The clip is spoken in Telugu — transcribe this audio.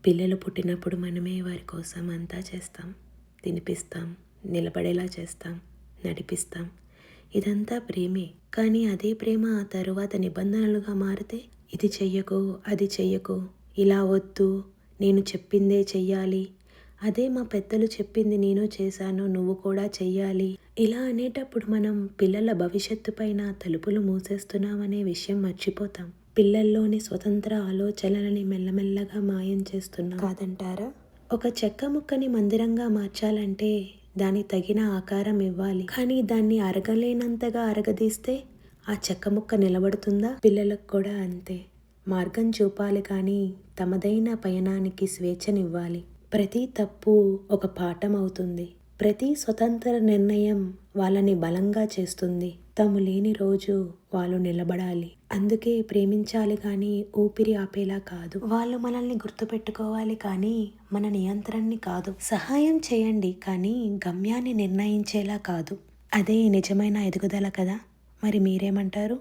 పిల్లలు పుట్టినప్పుడు మనమే వారి కోసం అంతా చేస్తాం. తినిపిస్తాం, నిలబడేలా చేస్తాం, నడిపిస్తాం. ఇదంతా ప్రేమే. కానీ అదే ప్రేమ ఆ తరువాత నిబంధనలుగా మారితే, ఇది చెయ్యకు, అది చెయ్యకు, ఇలా వద్దు, నేను చెప్పిందే చెయ్యాలి, అదే మా పెద్దలు చెప్పింది నేను చేశాను, నువ్వు కూడా చెయ్యాలి, ఇలా అనేటప్పుడు మనం పిల్లల భవిష్యత్తు పైన తలుపులు మూసేస్తున్నామనే విషయం మర్చిపోతాం. పిల్లల్లోని స్వతంత్ర ఆలోచనలని మెల్లమెల్లగా మాయం చేస్తున్నాం కాదంటారా? ఒక చెక్క ముక్కని మందిరంగా మార్చాలంటే దాని తగిన ఆకారం ఇవ్వాలి. కానీ దాన్ని అరగలేనంతగా అరగదీస్తే ఆ చెక్క ముక్క నిలబడుతుందా? పిల్లలకు కూడా అంతే. మార్గం చూపాలి కానీ తమదైన పయనానికి స్వేచ్ఛనివ్వాలి. ప్రతి తప్పు ఒక పాఠం అవుతుంది. ప్రతి స్వతంత్ర నిర్ణయం వాళ్ళని బలంగా చేస్తుంది. తాము లేని రోజు వాళ్ళు నిలబడాలి. అందుకే ప్రేమించాలి కానీ ఊపిరి ఆపేలా కాదు. వాళ్ళు మనల్ని గుర్తుపెట్టుకోవాలి కానీ మన నియంత్రణని కాదు. సహాయం చేయండి కానీ గమ్యాన్ని నిర్ణయించేలా కాదు. అదే నిజమైన ఎదుగుదల కదా. మరి మీరేమంటారు?